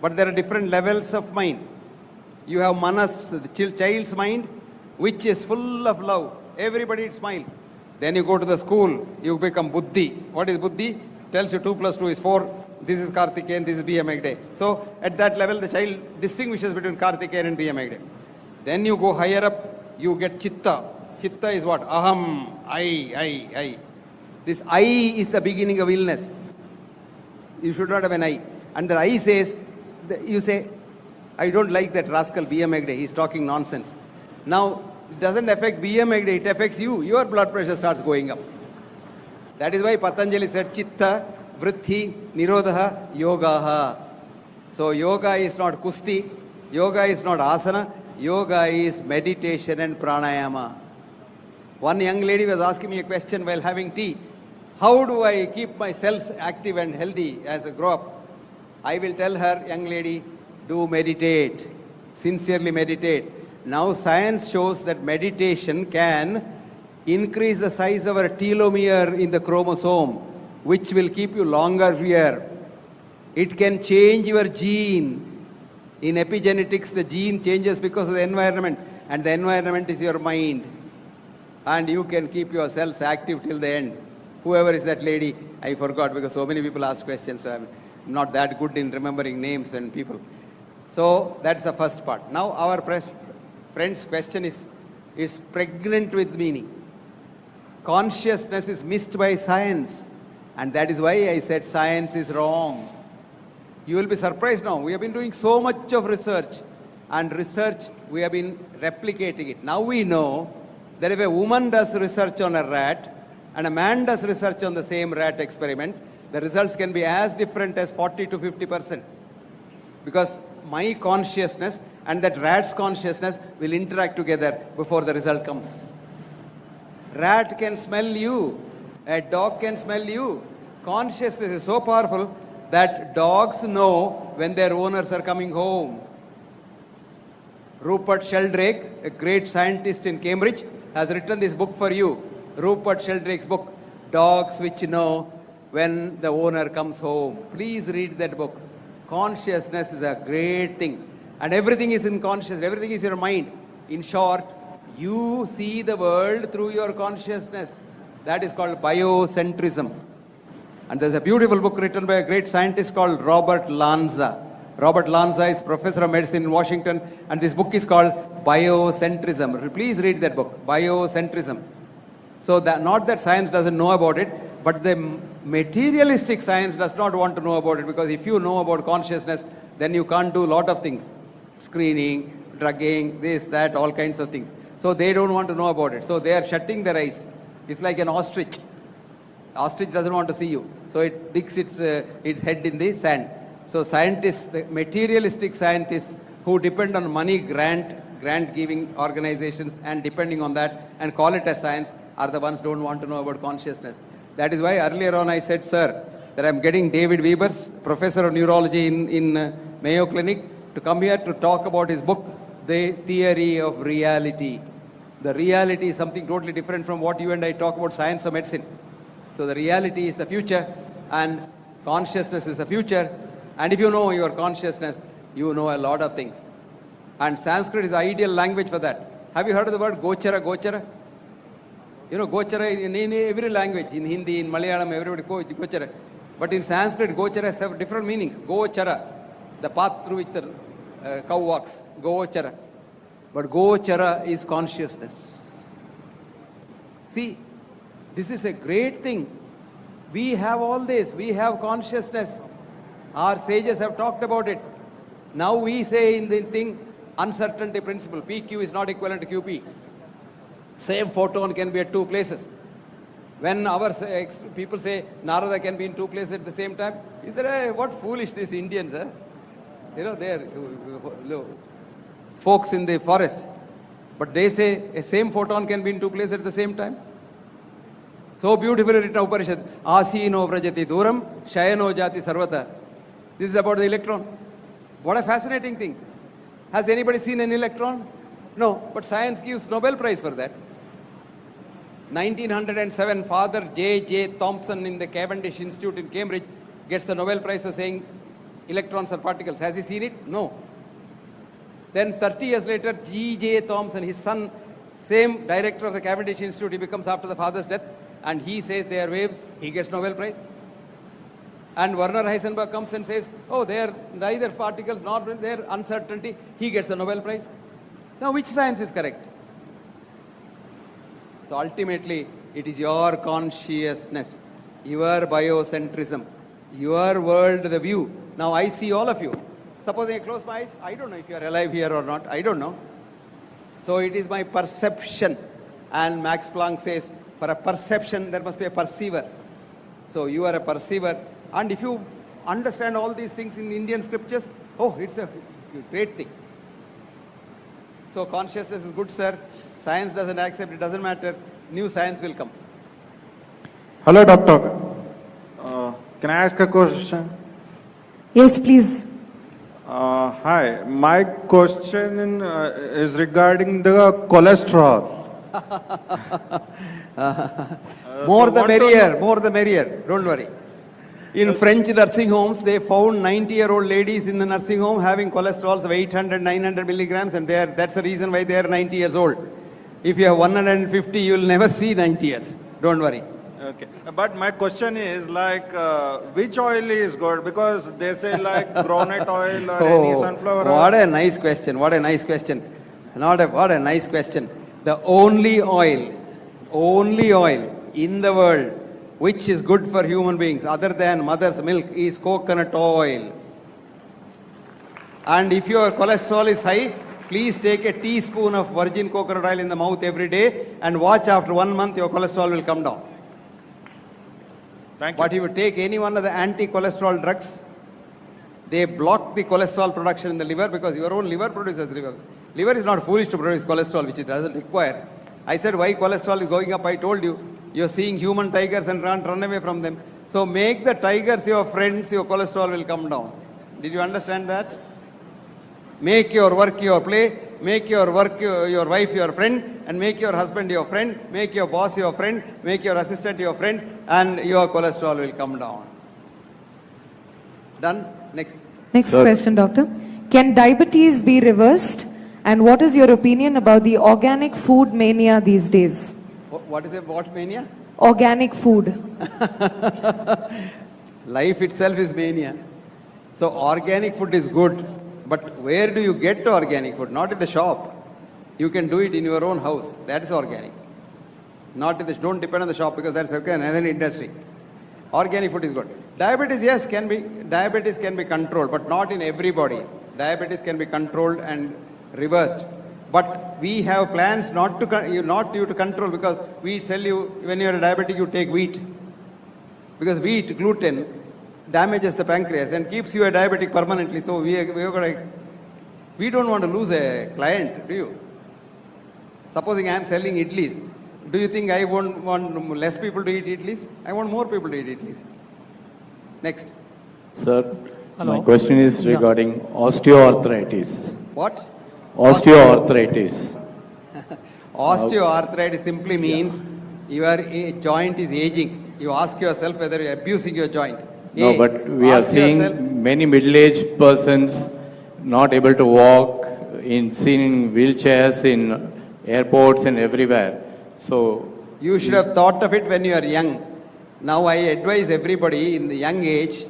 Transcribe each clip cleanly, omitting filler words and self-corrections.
But there are different levels of mind. You have manas, the child's mind, which is full of love. Everybody smiles. Then you go to the school, you become buddhi. What is buddhi? Tells you 2 plus 2 is 4. This is Karthikeyan, this is B M Hegde. So at that level, the child distinguishes between Karthikeyan and B M Hegde. Then you go higher up, you get chitta. Chitta is what? Aham, I. This I is the beginning of illness. You should not have an I. And the I says, you say, I don't like that rascal B M Hegde, he's talking nonsense. Now, it doesn't affect B M Hegde, it affects you. Your blood pressure starts going up. That is why Patanjali said, Chitta, Vritti, Nirodha, Yogaha. So yoga is not kusti, yoga is not asana, yoga is meditation and pranayama. One young lady was asking me a question while having tea. How do I keep myself active and healthy as I grow up? I will tell her, young lady, do meditate, sincerely meditate. Now science shows that meditation can increase the size of a telomere in the chromosome, which will keep you longer here. It can change your gene. In epigenetics, the gene changes because of the environment, and the environment is your mind. And you can keep yourselves active till the end. Whoever is that lady, I forgot because so many people ask questions, so I'm not that good in remembering names and people. So that's the first part. Now our friend's question is pregnant with meaning. Consciousness is missed by science. And that is why I said science is wrong. You will be surprised now. We have been doing so much of research. And research, we have been replicating it. Now we know that if a woman does research on a rat and a man does research on the same rat experiment, the results can be as different as 40 to 50%. Because my consciousness and that rat's consciousness will interact together before the result comes. Rat can smell you. A dog can smell you. Consciousness is so powerful that dogs know when their owners are coming home. Rupert Sheldrake, a great scientist in Cambridge, has written this book for you. Rupert Sheldrake's book, Dogs Which Know When the Owner Comes Home. Please read that book. Consciousness is a great thing. And everything is in consciousness, everything is your mind. In short, you see the world through your consciousness. That is called biocentrism. And there's a beautiful book written by a great scientist called Robert Lanza. Robert Lanza is professor of medicine in Washington, and this book is called Biocentrism. Please read that book, Biocentrism. So that, not that science doesn't know about it, but the materialistic science does not want to know about it, because if you know about consciousness, then you can't do a lot of things. Screening, drugging, this, that, all kinds of things. So they don't want to know about it. So they are shutting their eyes. It's like an ostrich. Ostrich doesn't want to see you. So it digs its head in the sand. So scientists, the materialistic scientists who depend on money grant-giving organizations and depending on that and call it as science are the ones who don't want to know about consciousness. That is why earlier on I said, sir, that I'm getting David Weber's professor of neurology in Mayo Clinic to come here to talk about his book, The Theory of Reality. The reality is something totally different from what you and I talk about science or medicine. So the reality is the future and consciousness is the future. And if you know your consciousness, you know a lot of things. And Sanskrit is the ideal language for that. Have you heard of the word gochara, gochara? You know, gochara in every language, in Hindi, in Malayalam, everybody gochara. But in Sanskrit, gochara has different meanings. Gochara, the path through which the cow walks, gochara. But gochara is consciousness. See, this is a great thing. We have all this. We have consciousness. Our sages have talked about it. Now we say in the thing, uncertainty principle, PQ is not equivalent to QP. Same photon can be at two places. When our people say Narada can be in two places at the same time, he said, hey, what foolish these Indians, huh? You know, they are folks in the forest. But they say a same photon can be in two places at the same time. So beautifully written Upanishad. Asino vrajati duram, shayano jati sarvata. This is about the electron. What a fascinating thing. Has anybody seen an electron? No, but science gives Nobel Prize for that. 1907, Father J. Thomson in the Cavendish Institute in Cambridge gets the Nobel Prize for saying Electrons are particles. Has he seen it? No. Then 30 years later, G.J. Thomson, his son, same director of the Cavendish Institute, he becomes after the father's death, and he says they are waves, he gets Nobel Prize. And Werner Heisenberg comes and says, oh, they are neither particles nor they are uncertainty, he gets the Nobel Prize. Now, which science is correct? So ultimately, it is your consciousness, your biocentrism, your world, the view. Now I see all of you. Supposing I close my eyes, I don't know if you are alive here or not. I don't know. So it is my perception. And Max Planck says, for a perception, there must be a perceiver. So you are a perceiver. And if you understand all these things in Indian scriptures, oh, it's a great thing. So consciousness is good, sir. Science doesn't accept, it doesn't matter. New science will come. Hello, doctor. Can I ask a question? Yes, please. Hi, my question is regarding the cholesterol. More the merrier, more the merrier. Don't worry. In French nursing homes, they found 90-year-old ladies in the nursing home having cholesterols of 800, 900 milligrams, and that's the reason why they are 90 years old. If you have 150, you will never see 90 years. Don't worry. Okay, but my question is like, which oil is good? Because they say like groundnut oil or any sunflower oil. What a nice question. What a nice question. What a nice question. The only oil in the world which is good for human beings other than mother's milk is coconut oil. And if your cholesterol is high, please take a teaspoon of virgin coconut oil in the mouth every day and watch after 1 month your cholesterol will come down. Thank you. But if you take any one of the anti-cholesterol drugs, they block the cholesterol production in the liver because your own liver produces liver. Liver is not foolish to produce cholesterol, which it doesn't require. I said, why cholesterol is going up? I told you. You're seeing human tigers and run away from them. So make the tigers your friends, your cholesterol will come down. Did you understand that? Make your work your play, make your work your wife your friend, and make your husband your friend, make your boss your friend, make your assistant your friend, and your cholesterol will come down. Done? Next. Next question, doctor. Can diabetes be reversed? And what is your opinion about the organic food mania these days? What is it? What mania? Organic food. Life itself is mania. So organic food is good. But where do you get organic food? Not in the shop. You can do it in your own house. That is organic. Not in the, don't depend on the shop because that's okay, another industry. Organic food is good. Diabetes, yes, diabetes can be controlled, but not in everybody. Diabetes can be controlled and reversed. But we have plans not you to control, because we tell you when you are a diabetic, you take wheat. Because wheat, gluten, damages the pancreas and keeps you a diabetic permanently. So we don't want to lose a client, do you? Supposing I am selling idlis, do you think I won't want less people to eat idlis? I want more people to eat idlis. Next. Sir, Hello. my question is regarding osteoarthritis. What? Osteoarthritis. Osteoarthritis simply means your joint is aging. You ask yourself whether you are abusing your joint. No, but we are seeing many middle-aged persons not able to walk, seen in wheelchairs, in airports and everywhere. So you should have thought of it when you are young. Now I advise everybody in the young age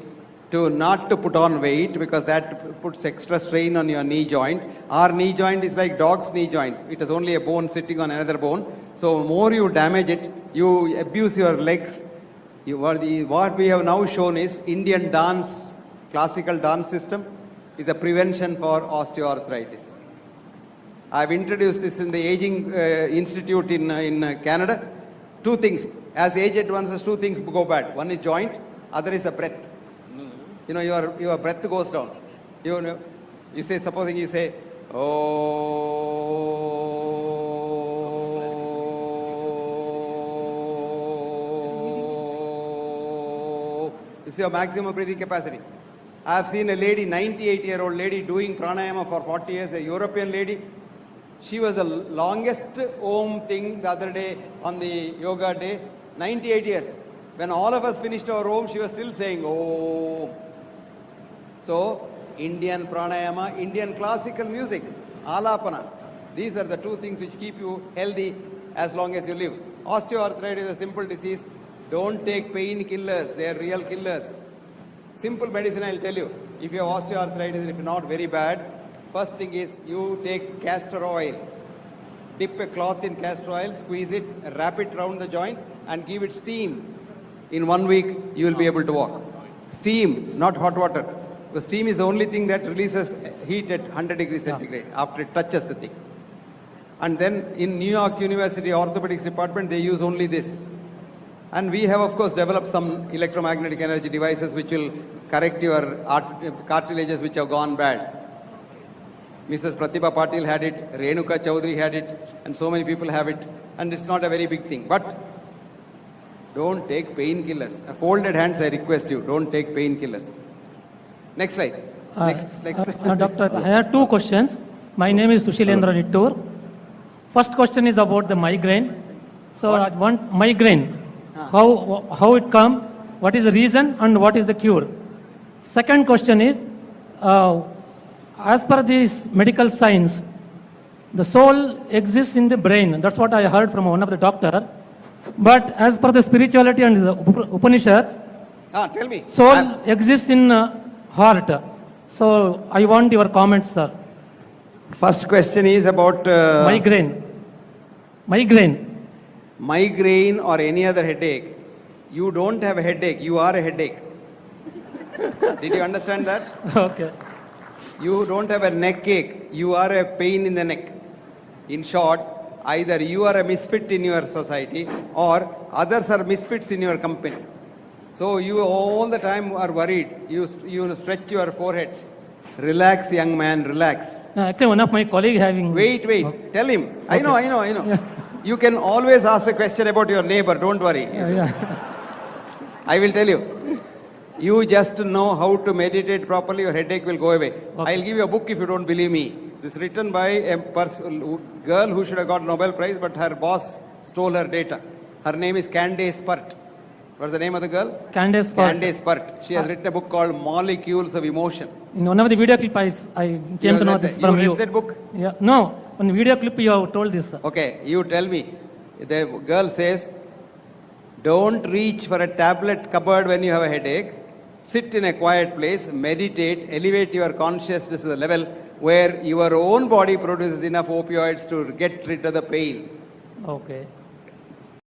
not to put on weight, because that puts extra strain on your knee joint. Our knee joint is like dog's knee joint. It is only a bone sitting on another bone. So more you damage it, you abuse your legs. What we have now shown is Indian dance, classical dance system is a prevention for osteoarthritis. I have introduced this in the Aging Institute in Canada. Two things. As age advances, two things go bad. One is joint, other is the breath. You know, your breath goes down. You say, supposing you say, oh, this is your maximum breathing capacity. I have seen a lady, 98-year-old lady, doing pranayama for 40 years, a European lady. She was the longest Om thing the other day on the yoga day, 98 years. When all of us finished our Om, she was still saying, oh. So, Indian pranayama, Indian classical music, alapana. These are the two things which keep you healthy as long as you live. Osteoarthritis is a simple disease. Don't take painkillers, they are real killers. Simple medicine, I'll tell you. If you have osteoarthritis, if not very bad, first thing is you take castor oil. Dip a cloth in castor oil, squeeze it, wrap it around the joint and give it steam. In 1 week, you will be able to walk. Steam, not hot water. The steam is the only thing that releases heat at 100 degrees centigrade after it touches the thing. And then in New York University orthopedics department, they use only this. And we have, of course, developed some electromagnetic energy devices which will correct your cartilages which have gone bad. Mrs. Pratibha Patil had it, Renuka Chaudhary had it, and so many people have it. And it's not a very big thing. But don't take painkillers. Folded hands, I request you, don't take painkillers. Next slide. Next slide. Doctor, I have two questions. My name is Sushilendra Nittur. First question is about the migraine. So, one migraine, how it come, what is the reason and what is the cure? Second question is, as per this medical science, the soul exists in the brain. That's what I heard from one of the doctor. But as per the spirituality and the Upanishads, Tell me. soul exists in heart. So I want your comments, sir. First question is about Migraine. migraine or any other headache. You don't have a headache, you are a headache. Did you understand that? Okay. You don't have a neck ache, you are a pain in the neck. In short, either you are a misfit in your society or others are misfits in your company. So you all the time are worried. You stretch your forehead. Relax, young man, relax. Actually, one of my colleagues having... Wait. Okay. Tell him. I know. Yeah. You can always ask the question about your neighbor. Don't worry. Yeah. I will tell you. You just know how to meditate properly, your headache will go away. Okay. I'll give you a book if you don't believe me. This is written by a girl who should have got Nobel Prize, but her boss stole her data. Her name is Candace Pert. What's the name of the girl? Candace Pert. Candace Pert. She has written a book called Molecules of Emotion. In one of the video clips, I came to know this from you. You read that book? Yeah. No, on the video clip you have told this. Sir. Okay, you tell me. The girl says, don't reach for a tablet cupboard when you have a headache. Sit in a quiet place, meditate, elevate your consciousness to the level where your own body produces enough opioids to get rid of the pain. Okay.